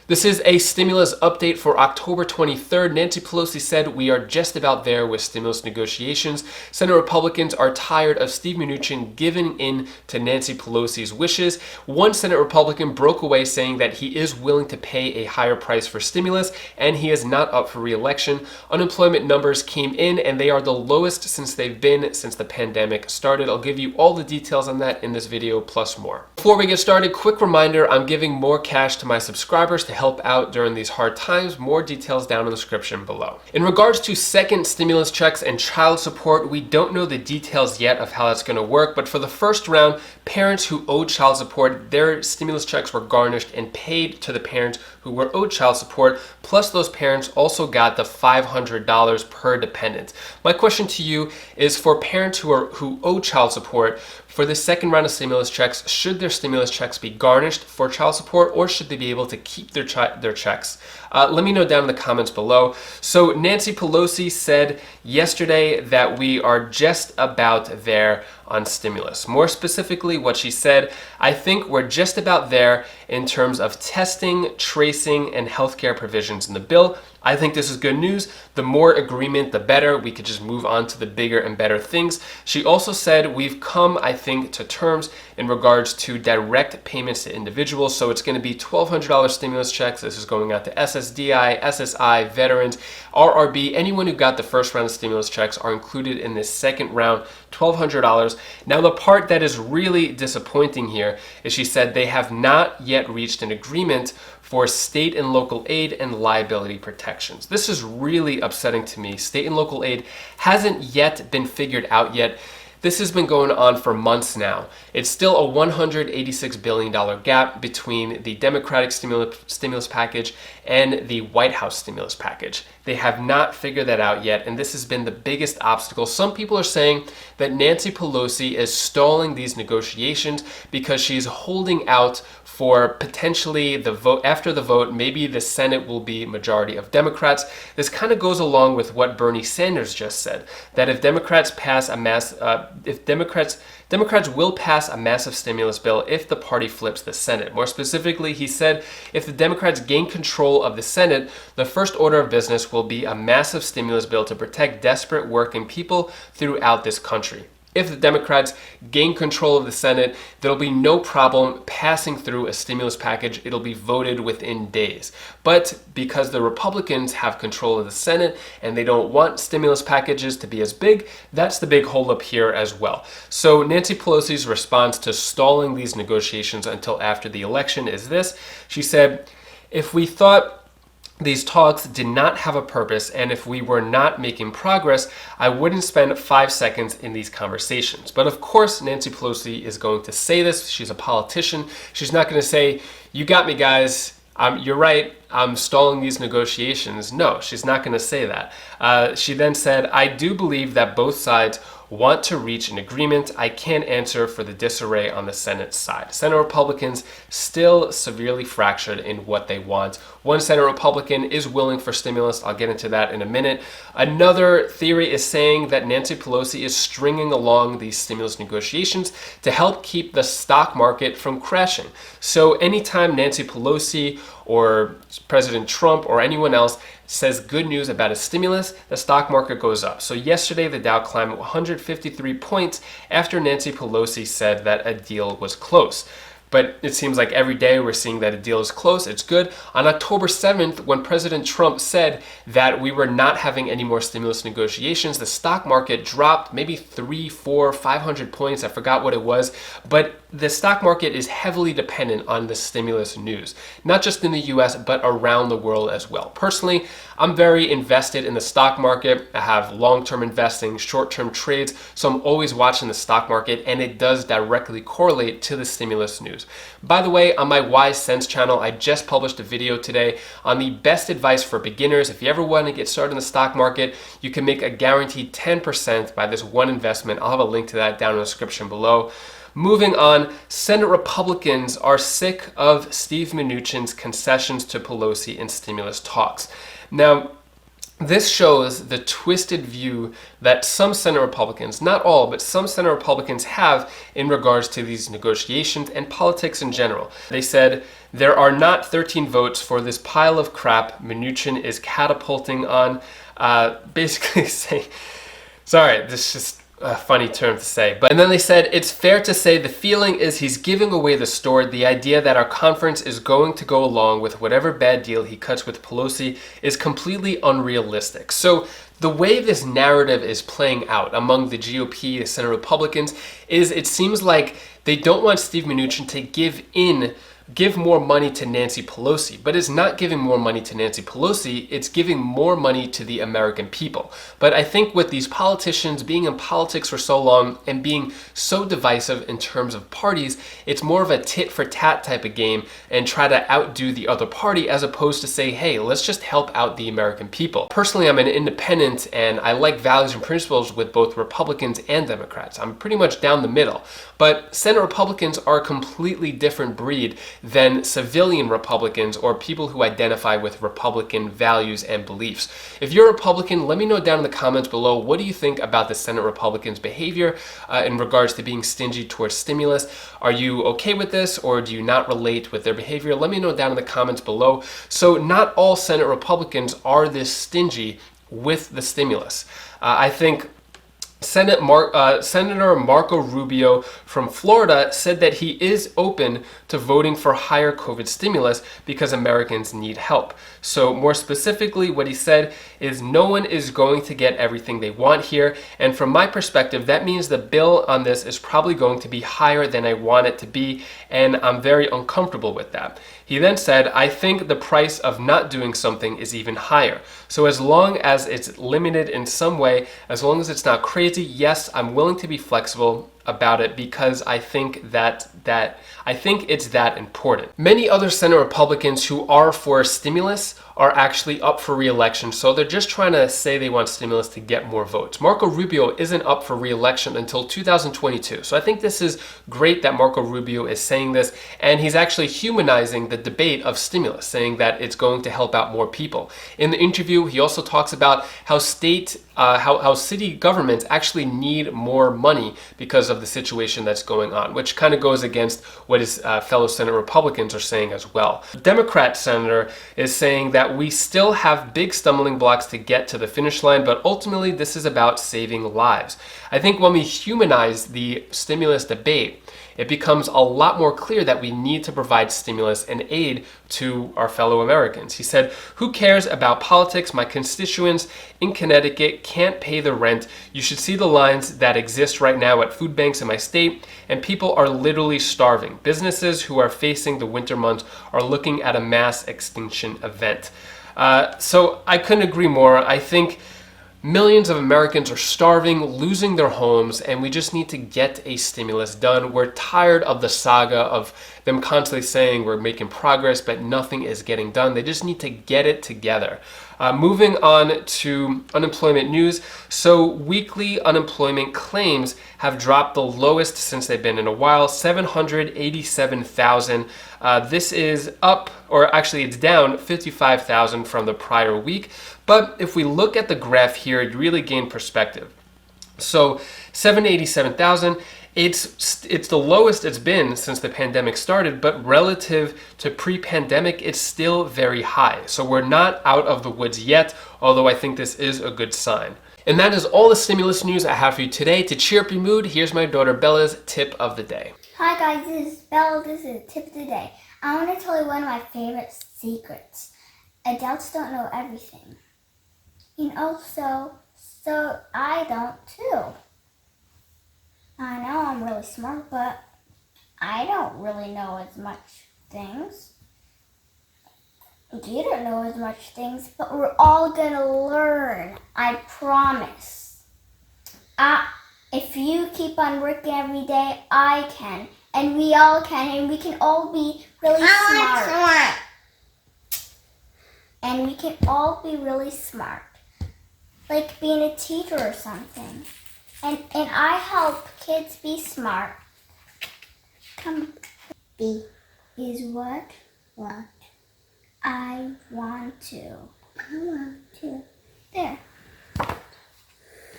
This is a stimulus update for October 23rd. Nancy Pelosi said we are just about there with stimulus negotiations. Senate Republicans are tired of Steve Mnuchin giving in to Nancy Pelosi's wishes. One Senate Republican broke away saying that he is willing to pay a higher price for stimulus and he is not up for re-election. Unemployment numbers came in and they are the lowest since they've been since the pandemic started. I'll give you all the details on that in this video plus more. Before we get started, quick reminder, I'm giving more cash to my subscribers to help out during these hard times. More details down in the description below. In regards to second stimulus checks and child support, we don't know the details yet of how that's going to work, but for the first round, parents who owed child support, their stimulus checks were garnished and paid to the parents who were owed child support, plus those parents also got the $500 per dependent. My question to you is, for parents who owe child support, for the second round of stimulus checks, should their stimulus checks be garnished for child support or should they be able to keep their checks? Let me know down in the comments below. So Nancy Pelosi said yesterday that we are just about there on stimulus. More specifically, what she said, I think we're just about there in terms of testing, tracing, and healthcare provisions in the bill. I think this is good news. The more agreement, the better. We could just move on to the bigger and better things. She also said we've come, I think, to terms in regards to direct payments to individuals. So it's going to be $1,200 stimulus checks. This is going out to SSDI, SSI, veterans, RRB. Anyone who got the first round of stimulus checks are included in this second round, $1,200. Now, the part that is really disappointing here is she said they have not yet reached an agreement for state and local aid and liability protections. This is really upsetting to me. State and local aid hasn't yet been figured out yet. This has been going on for months now. It's still a $186 billion gap between the Democratic stimulus package and the White House stimulus package. They have not figured that out yet, and this has been the biggest obstacle. Some people are saying that Nancy Pelosi is stalling these negotiations because she's holding out for potentially the vote. After the vote, maybe the Senate will be majority of Democrats. This kind of goes along with what Bernie Sanders just said, that if Democrats pass Democrats will pass a massive stimulus bill if the party flips the Senate. More specifically, he said if the Democrats gain control of the Senate, the first order of business will be a massive stimulus bill to protect desperate working people throughout this country. If the Democrats gain control of the Senate, there'll be no problem passing through a stimulus package. It'll be voted within days. But because the Republicans have control of the Senate and they don't want stimulus packages to be as big, that's the big holdup here as well. So Nancy Pelosi's response to stalling these negotiations until after the election is this. She said, if we thought these talks did not have a purpose, and if we were not making progress, I wouldn't spend 5 seconds in these conversations. But of course, Nancy Pelosi is going to say this. She's a politician. She's not going to say, you got me, guys. You're right. I'm stalling these negotiations. No, she's not going to say that. She then said, I do believe that both sides want to reach an agreement. I can't answer for the disarray on the Senate side. Senate Republicans still severely fractured in what they want. One Senate Republican is willing for stimulus. I'll get into that in a minute. Another theory is saying that Nancy Pelosi is stringing along these stimulus negotiations to help keep the stock market from crashing. So anytime Nancy Pelosi or President Trump or anyone else says good news about a stimulus, the stock market goes up. So yesterday, the Dow climbed 153 points after Nancy Pelosi said that a deal was close. But it seems like every day we're seeing that a deal is close. It's good. On October 7th, when President Trump said that we were not having any more stimulus negotiations, the stock market dropped maybe 300, 400, 500 points. I forgot what it was. But the stock market is heavily dependent on the stimulus news, not just in the US, but around the world as well. Personally, I'm very invested in the stock market. I have long-term investing, short-term trades, so I'm always watching the stock market, and it does directly correlate to the stimulus news. By the way, on my Wise Sense channel, I just published a video today on the best advice for beginners. If you ever want to get started in the stock market, you can make a guaranteed 10% by this one investment. I'll have a link to that down in the description below. Moving on, Senate Republicans are sick of Steve Mnuchin's concessions to Pelosi in stimulus talks. Now, This shows the twisted view that some Senate Republicans, not all, but some Senate Republicans have in regards to these negotiations and politics in general. They said, there are not 13 votes for this pile of crap Mnuchin is catapulting on. Basically saying, sorry, this is just a funny term to say. And then they said, it's fair to say the feeling is he's giving away the store. The idea that our conference is going to go along with whatever bad deal he cuts with Pelosi is completely unrealistic. So the way this narrative is playing out among the GOP, the Senate Republicans, is it seems like they don't want Steve Mnuchin to give more money to Nancy Pelosi, but it's not giving more money to Nancy Pelosi, it's giving more money to the American people. But I think with these politicians being in politics for so long and being so divisive in terms of parties, it's more of a tit for tat type of game and try to outdo the other party as opposed to say, hey, let's just help out the American people. Personally, I'm an independent and I like values and principles with both Republicans and Democrats. I'm pretty much down the middle. But Senate Republicans are a completely different breed than civilian Republicans or people who identify with Republican values and beliefs. If you're a Republican, let me know down in the comments below, what do you think about the Senate Republicans' behavior in regards to being stingy towards stimulus? Are you okay with this, or do you not relate with their behavior? Let me know down in the comments below. So not all Senate Republicans are this stingy with the stimulus. I think Senator Marco Rubio from Florida said that he is open to voting for higher COVID stimulus because Americans need help. So more specifically, what he said is no one is going to get everything they want here. And from my perspective, that means the bill on this is probably going to be higher than I want it to be. And I'm very uncomfortable with that. He then said, I think the price of not doing something is even higher. So as long as it's limited in some way, as long as it's not crazy, yes, I'm willing to be flexible about it because I think it's that important. Many other Senate Republicans who are for stimulus are actually up for re-election, so they're just trying to say they want stimulus to get more votes. Marco Rubio isn't up for re-election until 2022, so I think this is great that Marco Rubio is saying this, and he's actually humanizing the debate of stimulus, saying that it's going to help out more people. In the interview, he also talks about how city governments actually need more money because of the situation that's going on, which kind of goes against what his fellow Senate Republicans are saying as well. The Democrat senator is saying that we still have big stumbling blocks to get to the finish line, but ultimately this is about saving lives. I think when we humanize the stimulus debate, it becomes a lot more clear that we need to provide stimulus and aid to our fellow Americans. He said, who cares about politics? My constituents in Connecticut can't pay the rent. You should see the lines that exist right now at food banks in my state, and people are literally starving. Businesses who are facing the winter months are looking at a mass extinction event. So I couldn't agree more. I think millions of Americans are starving, losing their homes, and we just need to get a stimulus done. We're tired of the saga of them constantly saying we're making progress, but nothing is getting done. They just need to get it together. Moving on to unemployment news. So weekly unemployment claims have dropped the lowest since they've been in a while, 787,000. This is up, or actually it's down 55,000 from the prior week. But if we look at the graph here, it really gained perspective. So 787,000, it's the lowest it's been since the pandemic started, but relative to pre-pandemic, it's still very high. So we're not out of the woods yet, although I think this is a good sign. And that is all the stimulus news I have for you today. To cheer up your mood, here's my daughter Bella's tip of the day. Hi guys, this is Bella. This is a tip of the day. I want to tell you one of my favorite secrets. Adults don't know everything. And also, so I don't too. I know I'm really smart, but I don't really know as much things. You don't know as much things, but we're all gonna learn. I promise. If you keep on working every day, I can, and we all can, and we can all be really smart. And we can all be really smart, like being a teacher or something. And I help kids be smart. Come, be is what? What? I want to. There.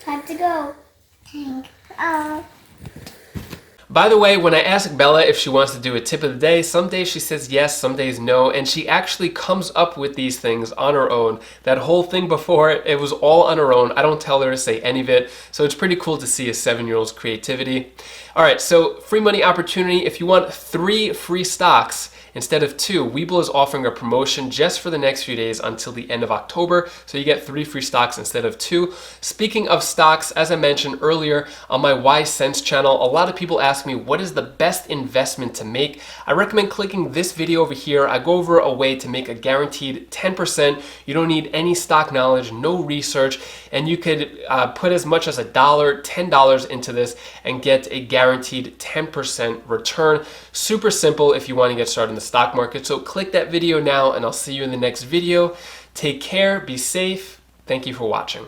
Time to go. Thank. By the way, when I ask Bella if she wants to do a tip of the day, some days she says yes, some days no, and she actually comes up with these things on her own. That whole thing before, it was all on her own. I don't tell her to say any of it, so it's pretty cool to see a 7-year-old's creativity. All right, so free money opportunity. If you want 3 free stocks instead of 2, Webull is offering a promotion just for the next few days until the end of October, so you get 3 free stocks instead of 2. Speaking of stocks, as I mentioned earlier on my Why Sense channel, a lot of people ask me what is the best investment to make. I recommend clicking this video over here. I go over a way to make a guaranteed 10%. You don't need any stock knowledge, no research, and you could put as much as $1, $10 into this and get a guaranteed 10% return. Super simple if you want to get started in the stock market. So click that video now and I'll see you in the next video. Take care, be safe. Thank you for watching.